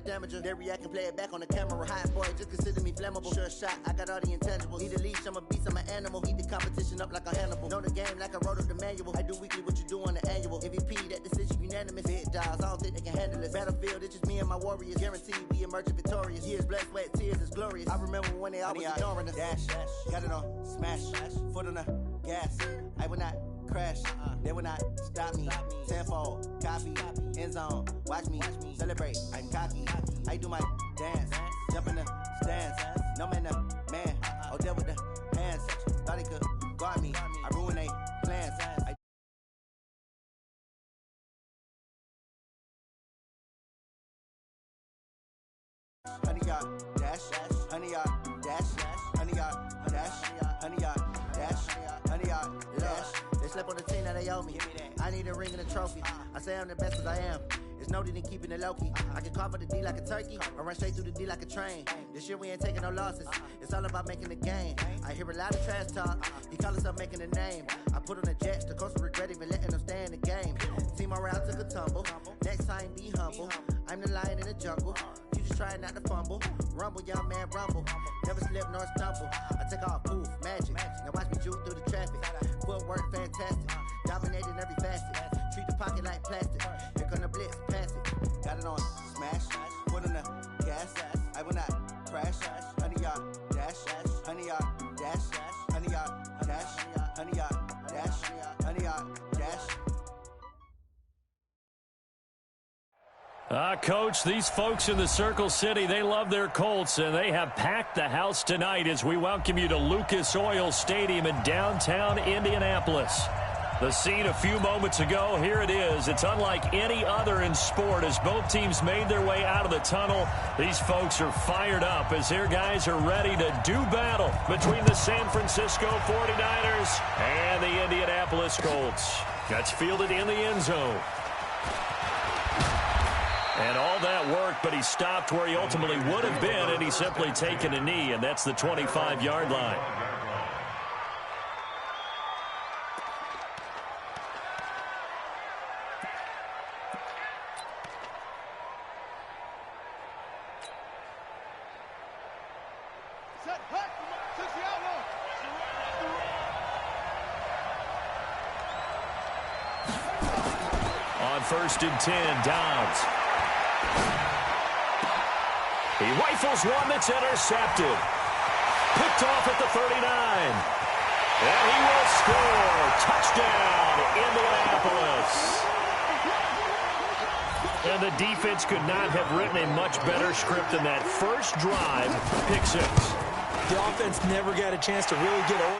damager. They react and play it back on the camera. Hot boy, just consider me flammable. Sure shot, I got all the intangibles. Need a leash, I'm a beast, I'm an animal. Heat the competition up like a Hannibal. Know the game like I wrote up the manual. I do weekly what you do on the annual. MVP, that decision unanimous. Big dials, I don't think they can handle it. Battlefield, it's just me and my warriors. Guaranteed we emerging victorious. Years, blood, sweat, tears is glorious. I remember when they always ignoring us. Dash, got it on, smash, foot on the gas. I will not crash, they will not stop me. Tenfold, copy, end zone, watch me celebrate. I'm cocky, I do my dance, jump in the stands. No man, man, oh there with the hands. Thought he could guard me, I ruined they plans. Honey yard dash, honey yard dash, honey yard dash, honey yard dash, honey yard dash. They slept on the team that they owe me. I need a ring and a trophy. I say I'm the best as I am. It's no need in keeping it low-key. I can carve for the D like a turkey, or run straight through the D like a train. This year we ain't taking no losses. It's all about making the game. I hear a lot of trash talk. He call himself making a name. I put on the Jets. The coach will regret even letting them stay in the game. Team morale took a tumble. Next time be humble. I'm the lion in the jungle. You just trying not to fumble. Rumble, young man, rumble. Never slip nor stumble. I take off, poof, magic. Now watch me juke through the traffic. Footwork fantastic. Dominating every facet. Treat the pocket like plastic. Here come the blitz, pass it. Got it on, smash. Foot on the gas. I will not crash. Honey yard dash. Honey yard dash. Honey yard dash. Honey yard dash. Honey yard dash. Coach, these folks in the Circle City, they love their Colts, and they have packed the house tonight as we welcome you to Lucas Oil Stadium in downtown Indianapolis. The scene a few moments ago, here it is. It's unlike any other in sport as both teams made their way out of the tunnel. These folks are fired up as their guys are ready to do battle between the San Francisco 49ers and the Indianapolis Colts. That's fielded in the end zone. And all that worked, but he stopped where he ultimately would have been, and he's simply taken a knee, and that's the 25-yard line. On 1st and 10, Dobbs. He rifles one that's intercepted. Picked off at the 39. And he will score. Touchdown, Indianapolis. And the defense could not have written a much better script than that first drive, pick six. The offense never got a chance to really get over.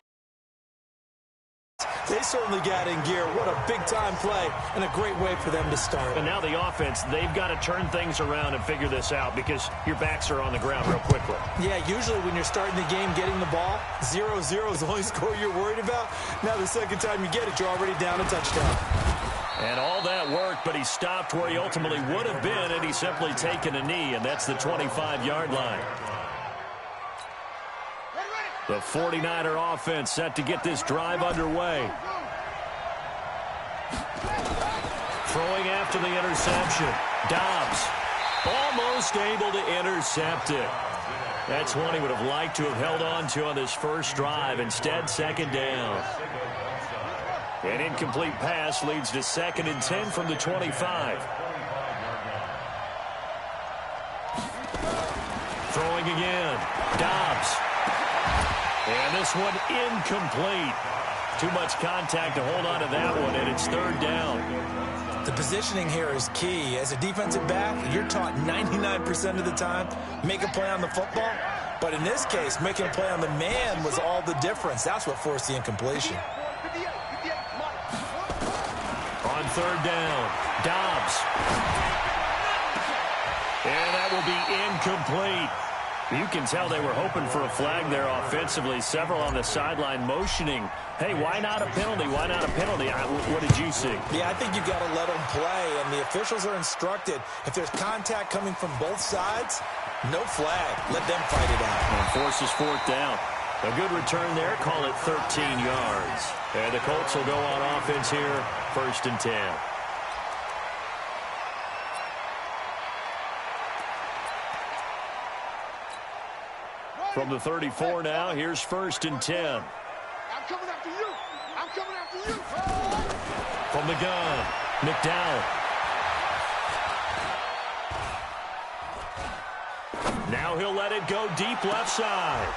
They certainly got in gear. What a big-time play and a great way for them to start. And now the offense, they've got to turn things around and figure this out because your backs are on the ground real quickly. Yeah, usually when you're starting the game getting the ball, 0-0 is the only score you're worried about. Now the second time you get it, you're already down a touchdown. And all that worked, but he stopped where he ultimately would have been, and he's simply taken a knee, and that's the 25-yard line. The 49er offense set to get this drive underway. Throwing after the interception. Dobbs almost able to intercept it. That's one he would have liked to have held on to on this first drive. Instead, second down. An incomplete pass leads to 2nd and 10 from the 25. Throwing again. Dobbs. And this one incomplete. Too much contact to hold on to that one, and it's 3rd down. The positioning here is key. As a defensive back, you're taught 99% of the time, make a play on the football. But in this case, making a play on the man was all the difference. That's what forced the incompletion. On 3rd down, Dobbs. And that will be incomplete. You can tell they were hoping for a flag there offensively. Several on the sideline motioning. Hey, why not a penalty? Why not a penalty? What did you see? Yeah, I think you've got to let them play, and the officials are instructed. If there's contact coming from both sides, no flag. Let them fight it out. And forces 4th down. A good return there. Call it 13 yards. And the Colts will go on offense here. 1st and 10. From the 34 now, here's 1st and 10. I'm coming after you. I'm coming after you. From the gun, McDowell. Now he'll let it go deep left side.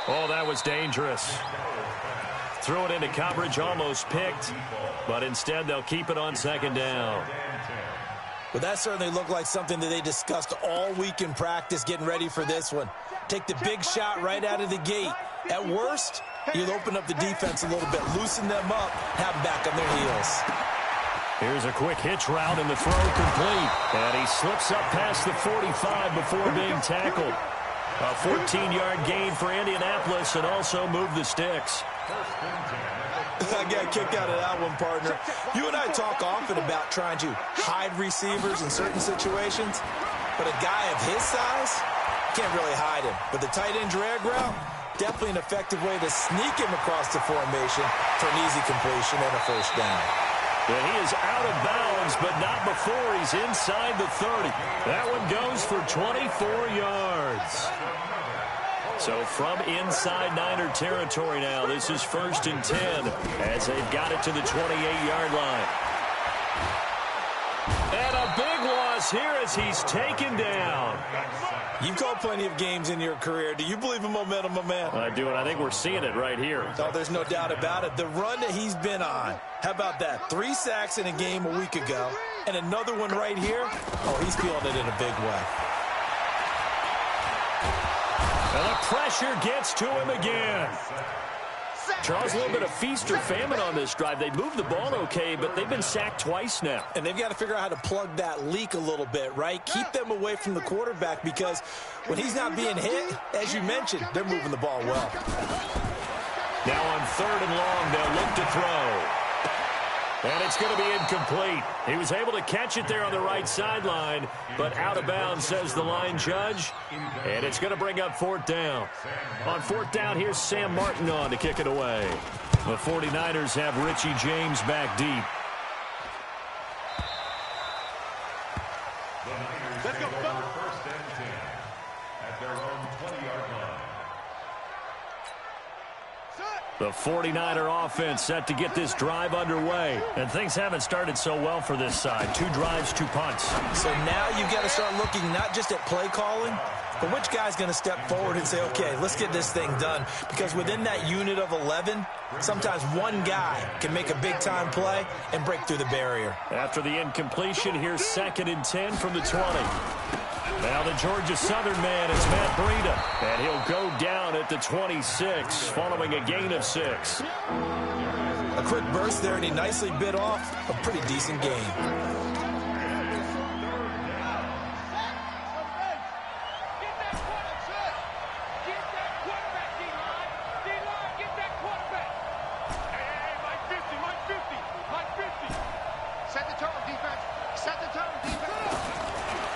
Oh, that was dangerous. Threw it into coverage, almost picked, but instead they'll keep it on 2nd down. Well, that certainly looked like something that they discussed all week in practice getting ready for this one. Take the big shot right out of the gate. At worst, you'll open up the defense a little bit, loosen them up, have them back on their heels. Here's a quick hitch route, and the throw complete. And he slips up past the 45 before being tackled. A 14-yard gain for Indianapolis, and also moved the sticks. I got a kick out of that one, partner. You and I talk often about trying to hide receivers in certain situations, but a guy of his size can't really hide him. But the tight end drag route, definitely an effective way to sneak him across the formation for an easy completion and a 1st down. And he is out of bounds, but not before he's inside the 30. That one goes for 24 yards. So from inside Niner territory now, this is 1st and 10 as they've got it to the 28-yard line. And a big loss here as he's taken down. You've called plenty of games in your career. Do you believe in momentum, my man? I do, and I think we're seeing it right here. Oh, there's no doubt about it. The run that he's been on. How about that? 3 sacks in a game a week ago, and another one right here. Oh, he's feeling it in a big way. And the pressure gets to him again. Charles, a little bit of feast or famine on this drive. They moved the ball okay, but they've been sacked twice now. And they've got to figure out how to plug that leak a little bit, right? Keep them away from the quarterback because when he's not being hit, as you mentioned, they're moving the ball well. Now on 3rd and long, they'll look to throw. And it's going to be incomplete. He was able to catch it there on the right sideline, but out of bounds, says the line judge. And it's going to bring up 4th down. On 4th down, here's Sam Martin on to kick it away. The 49ers have Richie James back deep. Let's go. 1st and 10 at their own 20-yard line. The 49er offense set to get this drive underway. And things haven't started so well for this side. 2 drives, 2 punts. So now you've got to start looking not just at play calling, but which guy's going to step forward and say, okay, let's get this thing done. Because within that unit of 11, sometimes one guy can make a big-time play and break through the barrier. After the incompletion, here's 2nd and 10 from the 20. Now the Georgia Southern man is Matt Breida, and he'll go down at the 26 following a gain of 6. A quick burst there, and he nicely bit off a pretty decent game.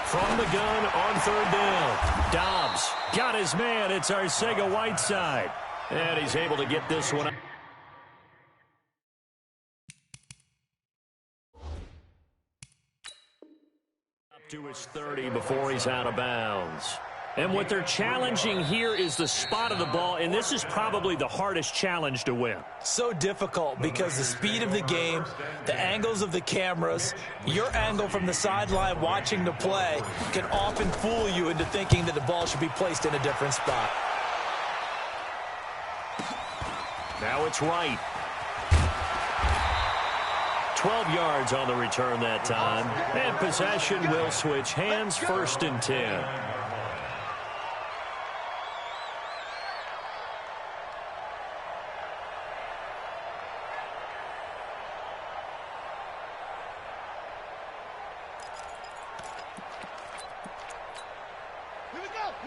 From the gun on 3rd down. Dobbs got his man. It's Arcega-Whiteside. And he's able to get this one. Up to his 30 before he's out of bounds. And what they're challenging here is the spot of the ball, and this is probably the hardest challenge to win. So difficult because the speed of the game, the angles of the cameras, your angle from the sideline watching the play can often fool you into thinking that the ball should be placed in a different spot. Now it's right. 12 yards on the return that time. And possession will switch hands, 1st and 10.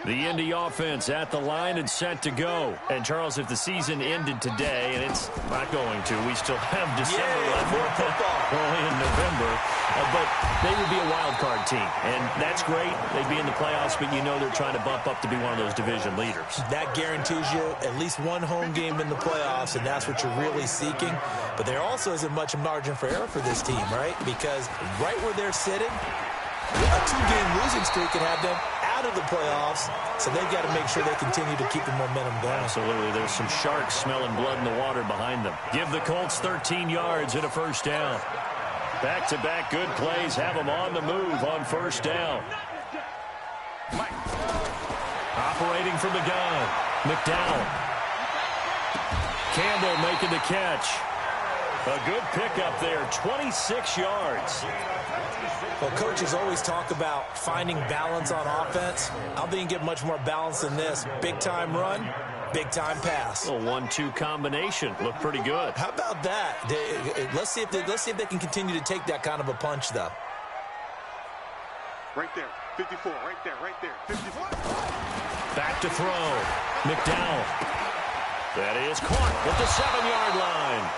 The Indy offense at the line and set to go. And, Charles, if the season ended today, and it's not going to, we still have December left. More football. Only in November. But they would be a wild card team. And that's great. They'd be in the playoffs, but you know they're trying to bump up to be one of those division leaders. That guarantees you at least one home game in the playoffs, and that's what you're really seeking. But there also isn't much margin for error for this team, right? Because right where they're sitting, a 2-game losing streak could have them out of the playoffs, so they've got to make sure they continue to keep the momentum going. Absolutely. There's some sharks smelling blood in the water behind them. Give the Colts 13 yards and a first down. Back-to-back good plays have them on the move on first down. Operating from the gun, McDowell. Campbell making the catch. A good pickup there, 26 yards. Well, coaches always talk about finding balance on offense. I don't think you can get much more balance than this. Big-time run, big-time pass. A 1-2 combination. Looked pretty good. How about that? Let's see if they can continue to take that kind of a punch, though. Right there, 54, right there, 54. Back to throw. McDowell. That is caught at the 7-yard line.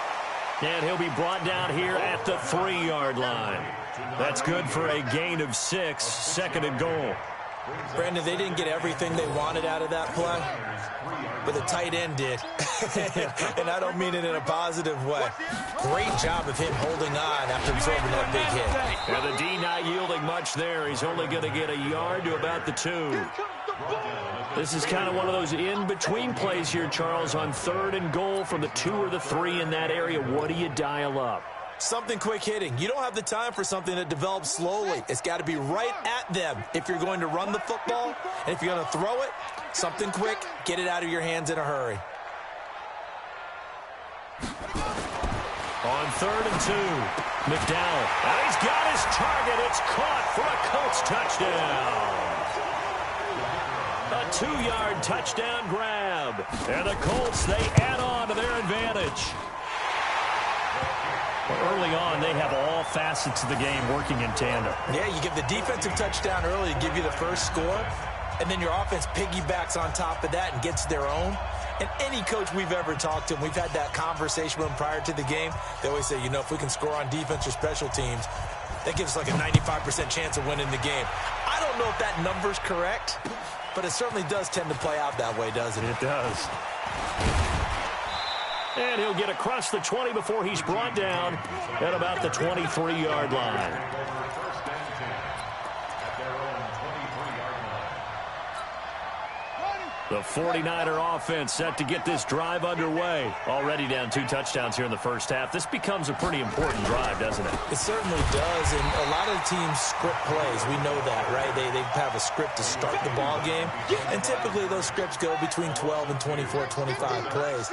And he'll be brought down here at the 3-yard line. That's good for a gain of 6, second and goal. Brandon, they didn't get everything they wanted out of that play, but the tight end did. And I don't mean it in a positive way. Great job of him holding on after absorbing that big hit. And the D not yielding much there. He's only going to get a yard to about the 2. This is kind of one of those in-between plays here, Charles, on 3rd and goal from the 2 or the 3 in that area. What do you dial up? Something quick hitting. You don't have the time for something that develops slowly. It's got to be right at them if you're going to run the football. And if you're going to throw it, something quick, get it out of your hands in a hurry. On 3rd and 2, McDowell. And he's got his target. It's caught for a Colts touchdown. A 2-yard touchdown grab. And the Colts, they add on to their advantage. Well, early on, they have all facets of the game working in tandem. Yeah, you give the defensive touchdown early to give you the first score, and then your offense piggybacks on top of that and gets their own. And any coach we've ever talked to, and we've had that conversation with them prior to the game, they always say, you know, if we can score on defense or special teams, that gives us like a 95% chance of winning the game. I don't know if that number's correct, but it certainly does tend to play out that way, doesn't it? It does. And he'll get across the 20 before he's brought down at about the 23-yard line. The 49er offense set to get this drive underway. Already down 2 touchdowns here in the first half. This becomes a pretty important drive, doesn't it? It certainly does, and a lot of teams script plays. We know that, right? They have a script to start the ball game, and typically those scripts go between 12 and 24, 25 plays.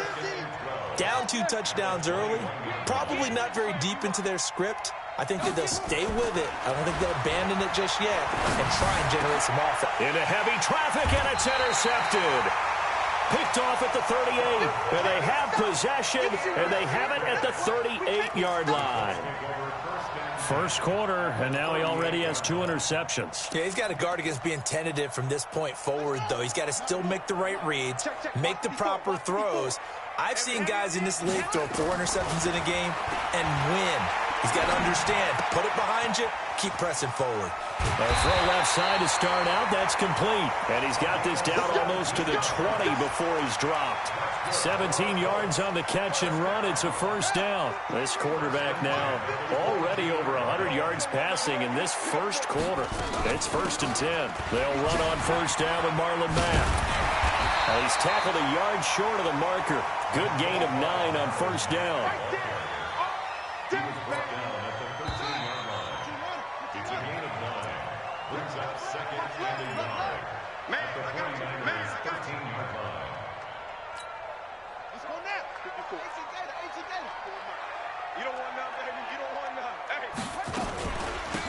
Down 2 touchdowns early, probably not very deep into their script. I think that they'll stay with it. I don't think they'll abandon it just yet and try and generate some offense. Into heavy traffic, and it's intercepted. Picked off at the 38, and they have possession, and they have it at the 38-yard line. First quarter, and now he already has 2 interceptions. Yeah, he's got to guard against being tentative from this point forward, though. He's got to still make the right reads, make the proper throws. I've seen guys in this league throw 4 interceptions in a game and win. He's got to understand, put it behind you, keep pressing forward. A throw left side to start out, that's complete. And he's got this down almost to the 20 before he's dropped. 17 yards on the catch and run, it's a first down. This quarterback now already over 100 yards passing in this first quarter. It's 1st and 10. They'll run on first down with Marlon Mack. Well, he's tackled a yard short of the marker. Good gain of 9 on first down.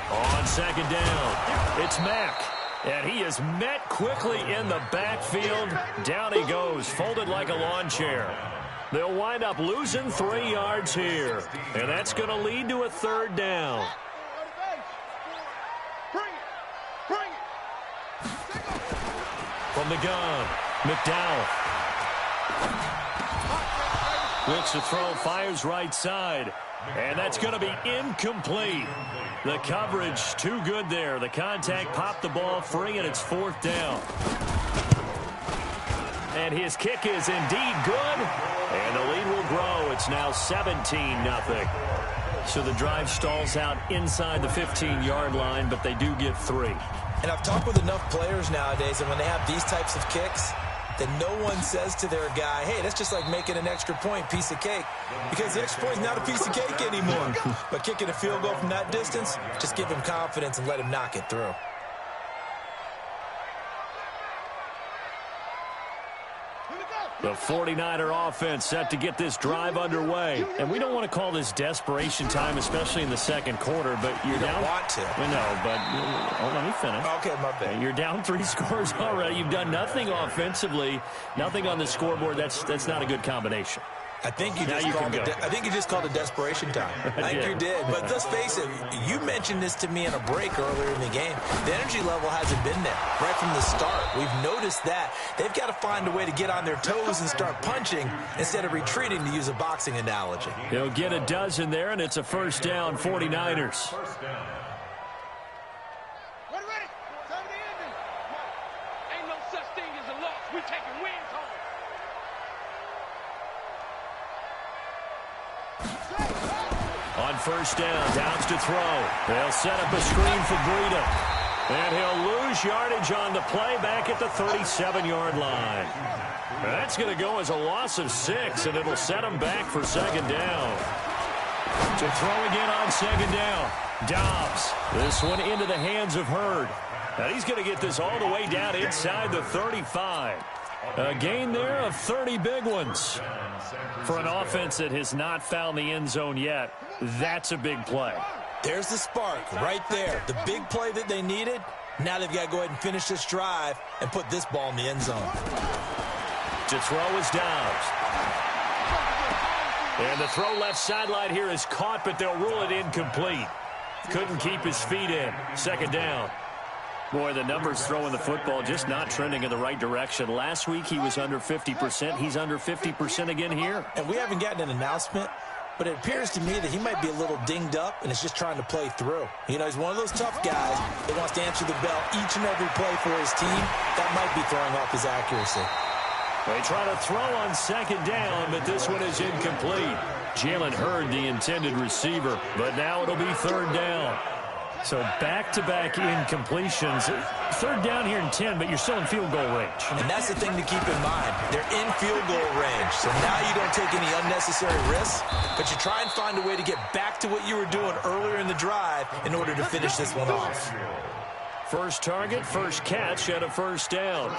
On second down, it's Mack. And he is met quickly in the backfield. Down he goes, folded like a lawn chair. They'll wind up losing 3 yards here. And that's going to lead to a 3rd down. From the gun, McDowell. Looks to throw, fires right side. And that's going to be incomplete. The coverage too good there. The contact popped the ball free, and it's 4th down. And his kick is indeed good. And the lead will grow. It's now 17-0. So the drive stalls out inside the 15-yard line, but they do get 3. And I've talked with enough players nowadays, and when they have these types of kicks, that no one says to their guy, hey, that's just like making an extra point, piece of cake. Because the extra point is not a piece of cake anymore. But kicking a field goal from that distance, just give him confidence and let him knock it through. The 49er offense set to get this drive underway. And we don't want to call this desperation time, especially in the second quarter, but you're down. You want to. No, but let me finish. Okay, my bad. You're down 3 scores already. You've done nothing offensively, nothing on the scoreboard. That's not a good combination. I think you just called it desperation time. I think you did. But let's face it, you mentioned this to me in a break earlier in the game. The energy level hasn't been there right from the start. We've noticed that. They've got to find a way to get on their toes and start punching instead of retreating, to use a boxing analogy. He'll get a dozen there, and it's a first down, 49ers. Ready. Time to end it. Ain't no such thing as a loss. We taking wins home. On first down, Downs to throw. They'll set up a screen for Breida. And he'll lose yardage on the play back at the 37-yard line. That's going to go as a loss of 6, and it'll set him back for second down. To throw again on second down. Dobbs. This one into the hands of Hurd. And he's going to get this all the way down inside the 35. A gain there of 30 big ones. For an offense that has not found the end zone yet, that's a big play. There's the spark right there. The big play that they needed. Now they've got to go ahead and finish this drive and put this ball in the end zone. To throw is Dobbs. And the throw left sideline here is caught, but they'll rule it incomplete. Couldn't keep his feet in. Second down. Boy, the numbers throwing the football just not trending in the right direction. Last week he was under 50%. He's under 50% again here. And we haven't gotten an announcement, but it appears to me that he might be a little dinged up and is just trying to play through. You know, he's one of those tough guys that wants to answer the bell each and every play for his team. That might be throwing off his accuracy. They try to throw on second down, but this one is incomplete. Jalen Hurd, the intended receiver, but now it'll be third down. So back-to-back incompletions. Third down here in 10, but you're still in field goal range. And that's the thing to keep in mind. They're in field goal range. So now you don't take any unnecessary risks, but you try and find a way to get back to what you were doing earlier in the drive in order to finish this one off. First target, first catch, and a first down.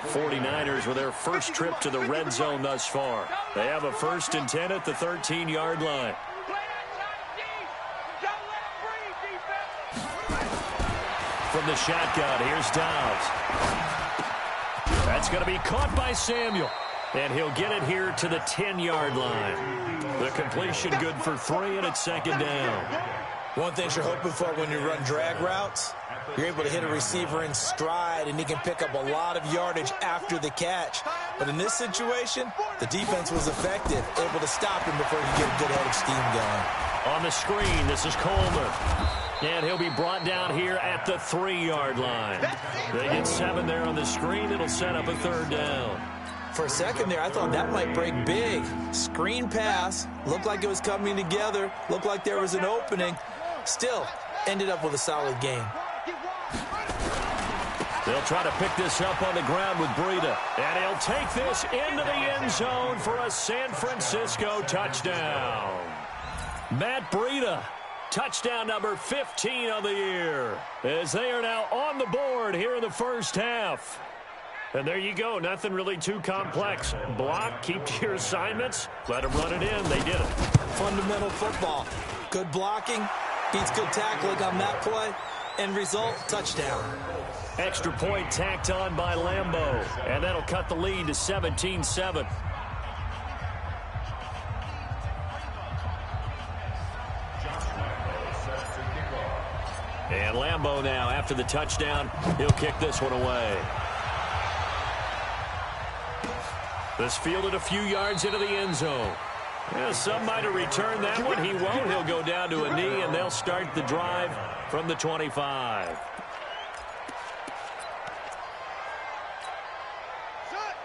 49ers with their first trip to the red zone thus far. They have a 1st and 10 at the 13-yard line. From the shotgun, here's Dobbs. That's going to be caught by Samuel. And he'll get it here to the 10-yard line. The completion good for 3, and it's second down. One thing you're hoping for when you run drag routes, you're able to hit a receiver in stride, and he can pick up a lot of yardage after the catch. But in this situation, the defense was effective, able to stop him before he could get a good head of steam going. On the screen, this is Coleman. And he'll be brought down here at the 3-yard line. They get 7 there on the screen. It'll set up a third down. For a second there, I thought that might break big. Screen pass. Looked like it was coming together. Looked like there was an opening. Still, ended up with a solid game. They'll try to pick this up on the ground with Breida. And he'll take this into the end zone for a San Francisco touchdown. Matt Breida. Touchdown number 15 of the year, as they are now on the board here in the first half. And there you go. Nothing really too complex. Block, keep to your assignments, let them run it in. They did it. Fundamental football. Good blocking, beats good tackling on that play. End result, touchdown. Extra point tacked on by Lambeau, and that'll cut the lead to 17-7. And Lambeau now, after the touchdown, he'll kick this one away. This fielded a few yards into the end zone. Yeah, some might have returned that one. He won't. He'll go down to a knee, and they'll start the drive from the 25.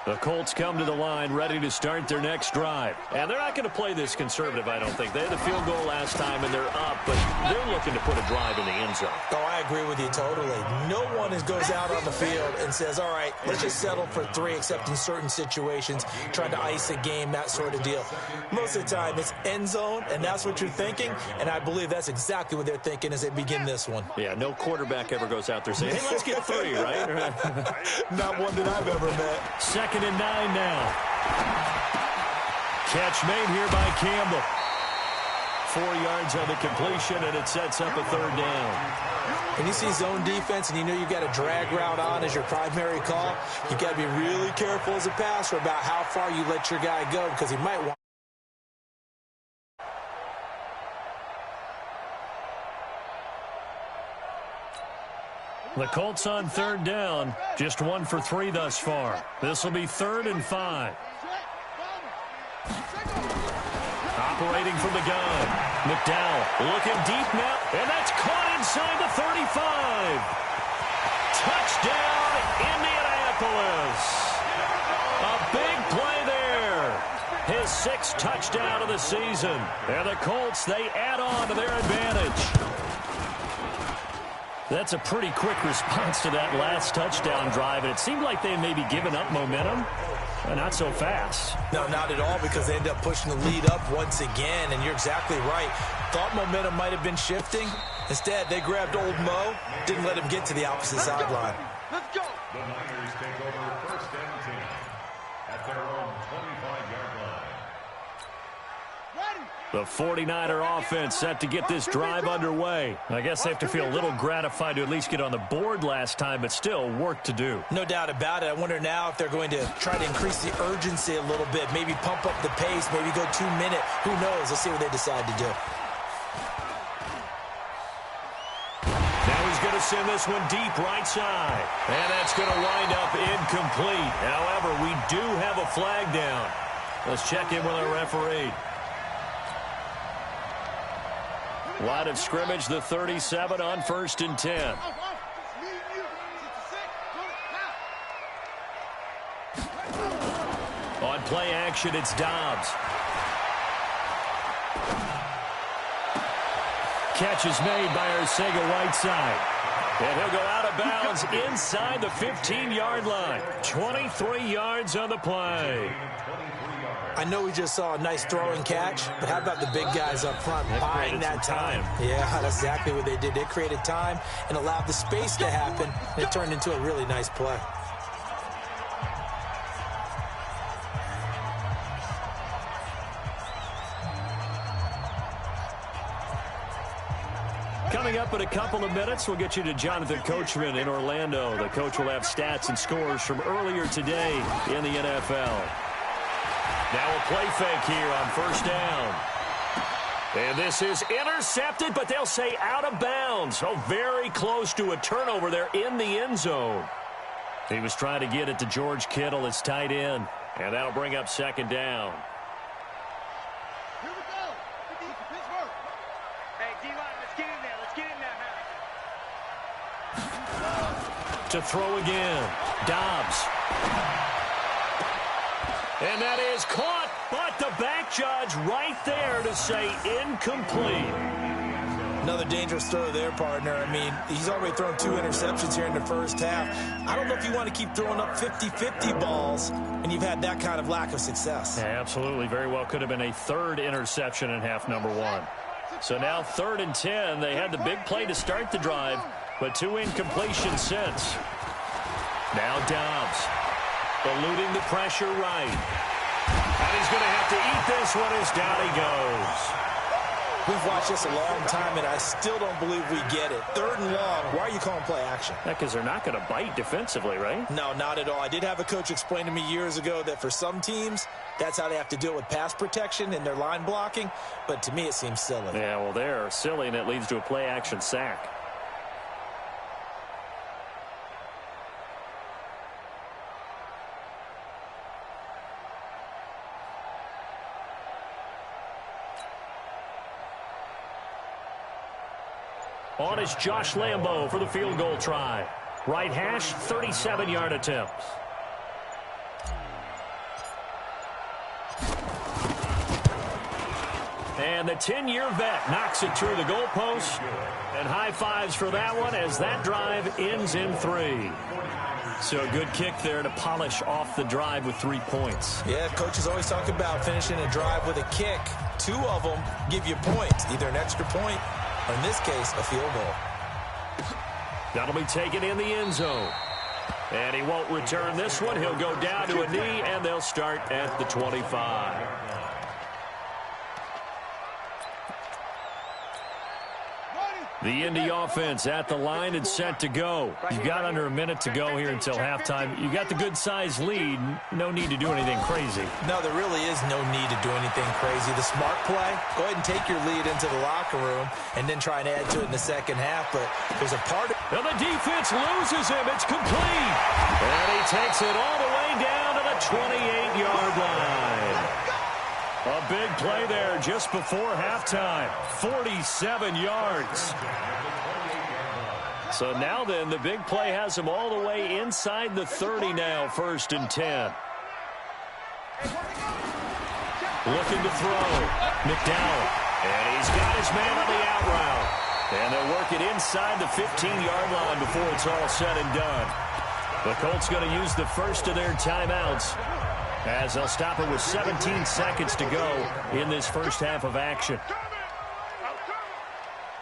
The Colts come to the line ready to start their next drive. And they're not going to play this conservative, I don't think. They had a field goal last time, and they're up, but they're looking to put a drive in the end zone. Oh, I agree with you totally. No one goes out on the field and says, all right, let's just settle for 3, except in certain situations, trying to ice a game, that sort of deal. Most of the time, it's end zone, and that's what you're thinking, and I believe that's exactly what they're thinking as they begin this one. Yeah, no quarterback ever goes out there saying, hey, let's get 3, right? Not one that I've ever met. 2nd and 9 now. Catch made here by Campbell. 4 yards on the completion, and it sets up a 3rd down. When you see zone defense and you know you've got a drag route on as your primary call, you've got to be really careful as a passer about how far you let your guy go, because he might want. The Colts on 3rd down, just 1 for 3 thus far. This will be 3rd and 5. Operating from the gun. McDowell looking deep now, and that's caught inside the 35. Touchdown, Indianapolis. A big play there. His 6th touchdown of the season. And the Colts, they add on to their advantage. That's a pretty quick response to that last touchdown drive, and it seemed like they may be giving up momentum. Not so fast. No, not at all, because they end up pushing the lead up once again, and you're exactly right. Thought momentum might have been shifting. Instead, they grabbed old Mo, didn't let him get to the opposite sideline. Let's go. The Niners take over 1st and 10 at their own 25-yard line. The 49er offense set to get this drive underway. I guess they have to feel a little gratified to at least get on the board last time, but still work to do. No doubt about it. I wonder now if they're going to try to increase the urgency a little bit, maybe pump up the pace, maybe go 2-minute. Who knows? Let's see what they decide to do. Now he's going to send this one deep right side. And that's going to wind up incomplete. However, we do have a flag down. Let's check in with our referee. Line of scrimmage, the 37 on 1st and 10. On play action, it's Dobbs. Catch is made by Arcega-Whiteside. And he'll go out of bounds inside the 15-yard line. 23 yards on the play. I know we just saw a nice throw and catch, but how about the big guys up front buying that time? Yeah, that's exactly what they did. They created time and allowed the space to happen, and it turned into a really nice play. Coming up in a couple of minutes, we'll get you to Jonathan Coachman in Orlando. The coach will have stats and scores from earlier today in the NFL. Now a play fake here on 1st down. And this is intercepted, but they'll say out of bounds. Oh, very close to a turnover there in the end zone. He was trying to get it to George Kittle, his tight end. And that'll bring up 2nd down. Here we go. Pittsburgh. Hey, D-line, let's get in there. Let's get in there now. To throw again. Dobbs. And that is caught, but the back judge right there to say incomplete. Another dangerous throw there, partner. I mean, he's already thrown 2 interceptions here in the first half. I don't know if you want to keep throwing up 50-50 balls, and you've had that kind of lack of success. Yeah, absolutely. Very well could have been a 3rd interception in half number 1. So now 3rd and 10. They had the big play to start the drive, but 2 incompletions since. Now Dobbs. Eluding the pressure right. And he's going to have to eat this one as down he goes. We've watched this a long time, and I still don't believe we get it. 3rd and long. Why are you calling play action? Because they're not going to bite defensively, right? No, not at all. I did have a coach explain to me years ago that for some teams, that's how they have to deal with pass protection and their line blocking. But to me, it seems silly. Yeah, well, they're silly, and it leads to a play action sack. On is Josh Lambo for the field goal try. Right hash, 37-yard attempt. And the 10-year vet knocks it through the goalpost. And high fives for that one as that drive ends in 3. So a good kick there to polish off the drive with 3 points. Yeah, coaches always talk about finishing a drive with a kick. 2 of them give you points, either an extra point or, in this case, a field goal. That'll be taken in the end zone. And he won't return this one. He'll go down to a knee, and they'll start at the 25. The Indy offense at the line and set to go. You've got under a minute to go here until halftime. You got the good-sized lead. No need to do anything crazy. No, there really is no need to do anything crazy. The smart play, go ahead and take your lead into the locker room and then try and add to it in the second half. But there's a part of... Now the defense loses him. It's complete. And he takes it all the way down to the 28-yard line. A big play there just before halftime. 47 yards. So now then, the big play has him all the way inside the 30 now, 1st and 10. Looking to throw. McDowell. And he's got his man on the out route. And they'll work it inside the 15-yard line before it's all said and done. The Colts going to use the first of their timeouts, as they'll stop it with 17 seconds to go in this first half of action.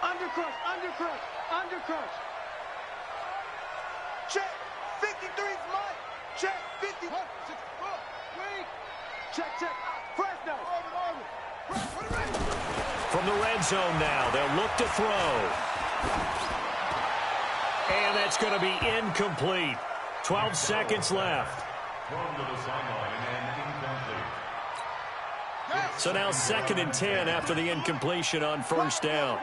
Undercrush, undercrush, undercrush. Check, 53's Mike. Check, 50. Wait. Check. Fresno. From the red zone now, they'll look to throw. And that's going to be incomplete. 12 seconds left. So now 2nd and 10 after the incompletion on 1st down.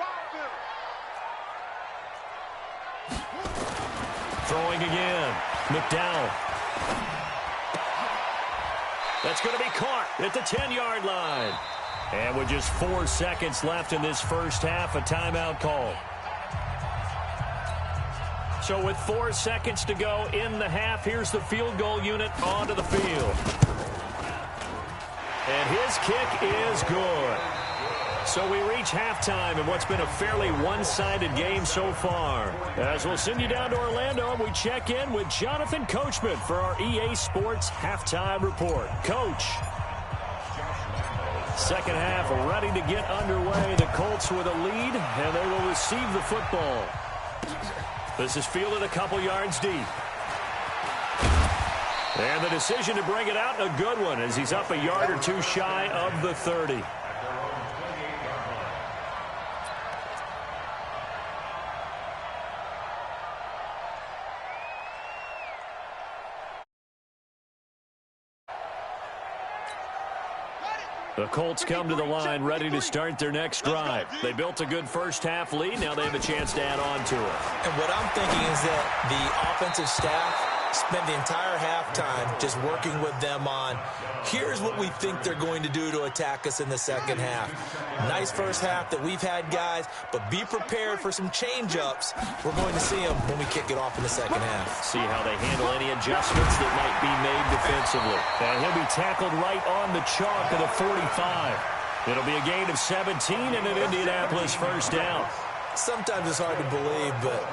Throwing again. McDowell. That's going to be caught at the 10-yard line. And with just 4 seconds left in this first half, a timeout call. So with 4 seconds to go in the half, here's the field goal unit onto the field. And his kick is good. So we reach halftime in what's been a fairly one-sided game so far. As we'll send you down to Orlando, and we check in with Jonathan Coachman for our EA Sports Halftime Report. Coach. Second half ready to get underway. The Colts with a lead, and they will receive the football. This is fielded a couple yards deep. And the decision to bring it out, a good one, as he's up a yard or two shy of the 30. The Colts come to the line ready to start their next drive. They built a good first half lead. Now they have a chance to add on to it. And what I'm thinking is that the offensive staff spent the entire halftime just working with them on, here's what we think they're going to do to attack us in the second half. Nice first half that we've had, guys, but be prepared for some change-ups. We're going to see them when we kick it off in the second half. See how they handle any adjustments that might be made defensively. And he'll be tackled right on the chalk of the 45. It'll be a gain of 17 and an Indianapolis first down. Sometimes it's hard to believe, but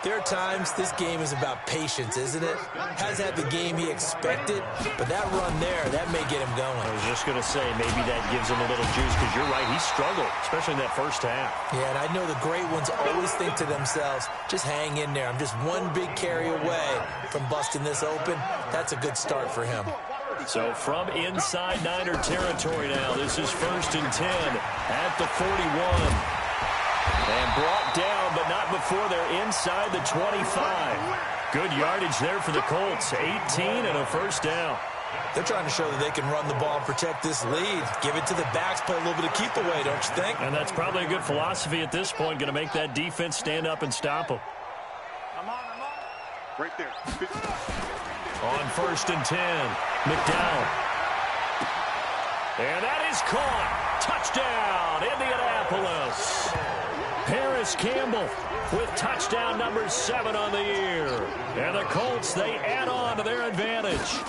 there are times this game is about patience, isn't it? Hasn't had the game he expected, but that run there, that may get him going. I was just going to say, maybe that gives him a little juice, because you're right, he struggled, especially in that first half. Yeah, and I know the great ones always think to themselves, just hang in there. I'm just one big carry away from busting this open. That's a good start for him. So from inside Niner territory now, this is 1st and 10 at the 41. And brought down, but not before they're inside the 25. Good yardage there for the Colts. 18 and a first down. They're trying to show that they can run the ball and protect this lead. Give it to the backs, play a little bit of keep away, don't you think? And that's probably a good philosophy at this point. Going to make that defense stand up and stop them. I'm on. Right there. On 1st and 10, McDowell. And that is caught. Touchdown, Indianapolis. Paris Campbell with touchdown number 7 on the year. And the Colts, they add on to their advantage.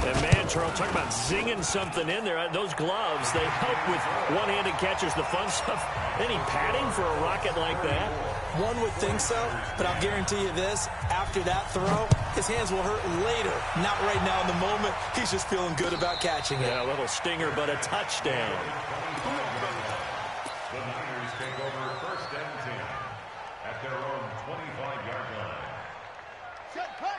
And man, Charles, talk about zinging something in there. Those gloves, they help with one-handed catches, the fun stuff. Any padding for a rocket like that? One would think so, but I'll guarantee you this. After that throw, his hands will hurt later. Not right now in the moment. He's just feeling good about catching it. Yeah, a little stinger, but a touchdown. The Niners take over first and 10 at their own 25-yard line.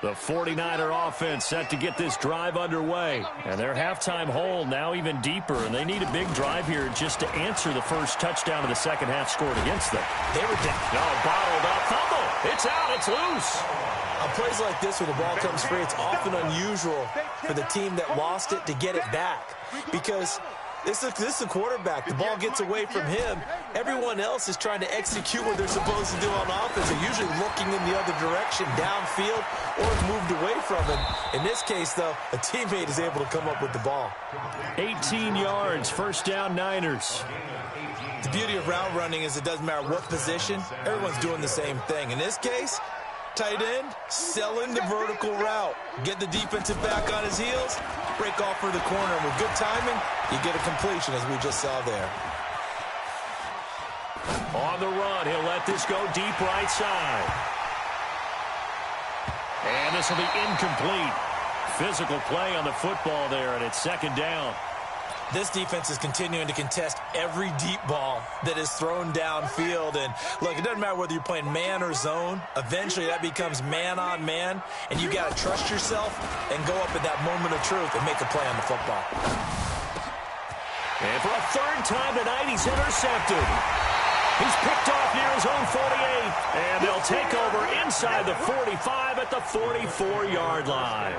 The 49er offense set to get this drive underway. And their halftime hole now even deeper. And they need a big drive here just to answer the first touchdown of the second half scored against them. They were down. No, bottled up. Fumble. It's out. It's loose. On plays like this where the ball comes free, it's often unusual for the team that lost it to get it back. Because this is a quarterback. The ball gets away from him. Everyone else is trying to execute what they're supposed to do on offense. They're usually looking in the other direction, downfield, or moved away from him. In this case, though, a teammate is able to come up with the ball. 18 yards, first down Niners. The beauty of route running is it doesn't matter what position. Everyone's doing the same thing. In this case, tight end, selling the vertical route. Get the defensive back on his heels, break off for the corner. And with good timing, you get a completion, as we just saw there. On the run, he'll let this go deep right side. And this will be incomplete. Physical play on the football there, and it's second down. This defense is continuing to contest every deep ball that is thrown downfield. And, look, it doesn't matter whether you're playing man or zone. Eventually, that becomes man-on-man, and you got to trust yourself and go up at that moment of truth and make a play on the football. And for a third time tonight, he's intercepted. He's picked off near his own 48, and they'll take over inside the 45 at the 44-yard line.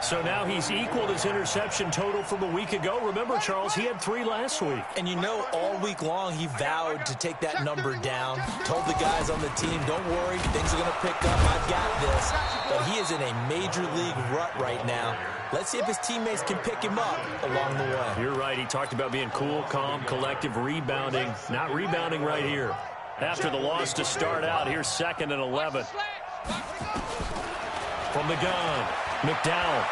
So now he's equaled his interception total from a week ago. Remember, Charles, he had 3 last week. And you know, all week long he vowed to take that number down. Told the guys on the team, don't worry, things are going to pick up. I've got this. But he is in a major league rut right now. Let's see if his teammates can pick him up along the way. You're right. He talked about being cool, calm, collective, rebounding. Not rebounding right here. After the loss to start out, here's 2nd and 11. From the gun, McDowell.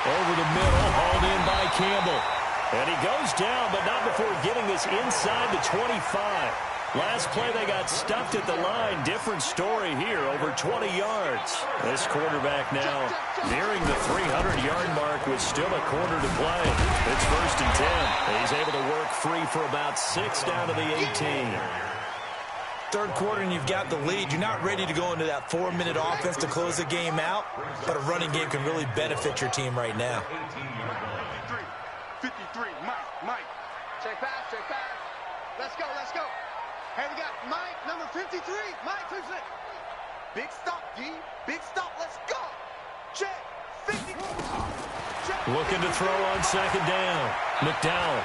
Over the middle, hauled in by Campbell. And he goes down, but not before getting this inside the 25. Last play, they got stuffed at the line. Different story here, over 20 yards. This quarterback now nearing the 300-yard mark with still a quarter to play. It's 1st and 10. He's able to work free for about 6 down to the 18. Third quarter and you've got the lead. You're not ready to go into that 4-minute offense to close the game out, but a running game can really benefit your team right now. 53, Mike. Check pass. Let's go. Hey, we got Mike, number 53. Mike, who's it? Big stop, D. Big stop, let's go. Check, 50. Check. Looking to throw on 2nd down. McDowell.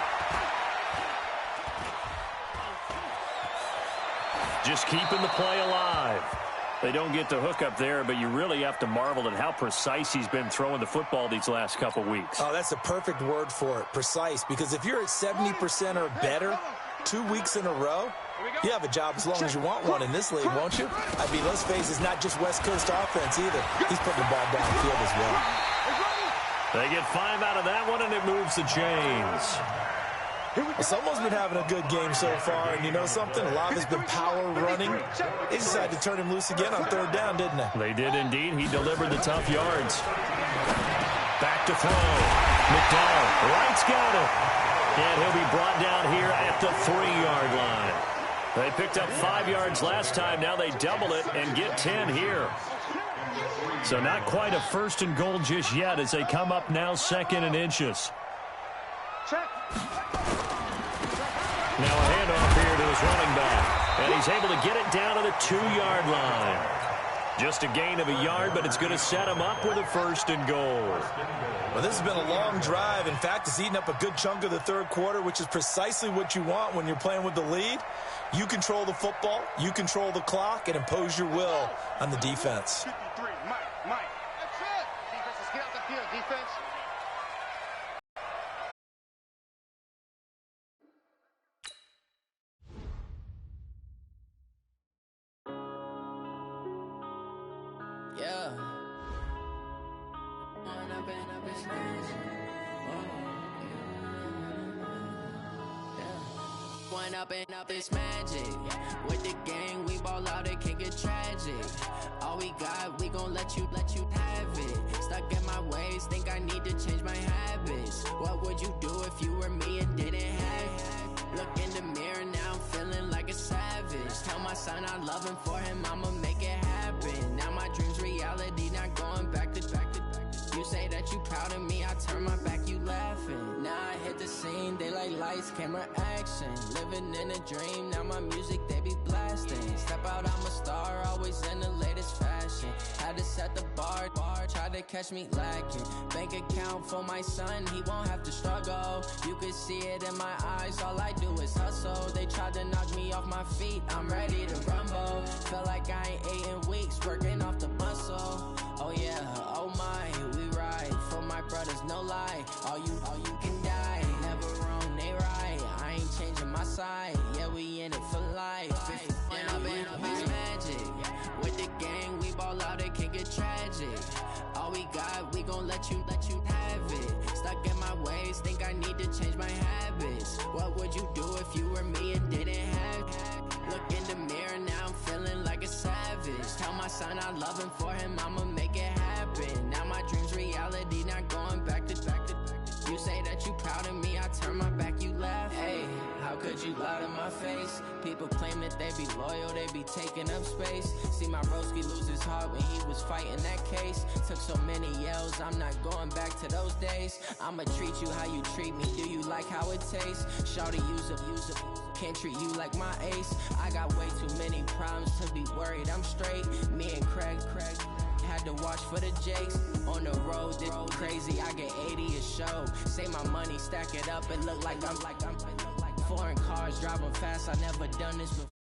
Just keeping the play alive. They don't get the hook up there, but you really have to marvel at how precise he's been throwing the football these last couple weeks. Oh, that's a perfect word for it, precise, because if you're at 70% or better 2 weeks in a row, you have a job as long as you want one in this league, won't you? I mean, let's face it, it's not just West Coast offense either. He's putting the ball downfield as well. They get 5 out of that one, and it moves the chains. Well, someone's been having a good game so far, and you know something? A lot of it's been power running. They decided to turn him loose again on 3rd down, didn't they? They did indeed. He delivered the tough yards. Back to throw. McDowell. Wright's got it. And he'll be brought down here at the 3-yard line. They picked up 5 yards last time. Now they double it and get 10 here. So not quite a 1st and goal just yet as they come up now 2nd and inches. Now a handoff here to his running back. And he's able to get it down to the 2-yard line. Just a gain of a yard, but it's going to set him up with a 1st and goal. Well, this has been a long drive. In fact, it's eaten up a good chunk of the 3rd quarter, which is precisely what you want when you're playing with the lead. You control the football, you control the clock, and impose your will on the defense. 53, Mike. That's it. Defense, let's get out the field, defense. it's magic. One up and up, it's magic. With the gang, we ball out, it can get tragic. All we got, we gon' let you have it. Stuck in my ways, think I need to change my habits. What would you do if you were me and didn't have it? Look in the mirror, now I'm feeling like a savage. Tell my son I love him, for him I'ma make it happen. Now my dream's reality, not going back to. You say that you proud of me, I turn my back, you laughing. Now I hit the scene, they like lights, camera, action. Living in a dream, now my music, they be blasting. Step out, I'm a star, always in the latest fashion. Had to set the bar, try to catch me lacking. Bank account for my son, he won't have to struggle. You can see it in my eyes, all I do is hustle. They tried to knock me off my feet, I'm ready to rumble. Felt like I ain't ate in weeks, working off the muscle. Oh yeah, oh my, we ride for my brothers, no lie. All you can die, never wrong, they right. I ain't changing my side, yeah, we in it for life. When up and up, it's magic. With the gang, we ball out, it can get tragic. All we got, we gon' let you have it. Stuck in my ways, think I need to change my habits. What would you do if you were me and didn't have it? Look in the mirror, now I'm feeling like a savage. Tell my son I love him, for him I'ma make it happen. Now my dream's reality, not going back to. You say that you proud of me, I turn my back, you laugh. Hey, how could you lie to my face? People claim that they be loyal, they be taking up space. See my broski lose his heart when he was fighting that case. Took so many yells, I'm not going back to those days. I'ma treat you how you treat me, do you like how it tastes? Shawty, use up. Can't treat you like my ace. I got way too many problems to be worried, I'm straight. Me and Craig had to watch for the Jakes. On the road, this crazy, I get 80 a show. Say my money, stack it up, it look like I'm foreign cars, driving fast, I never done this before.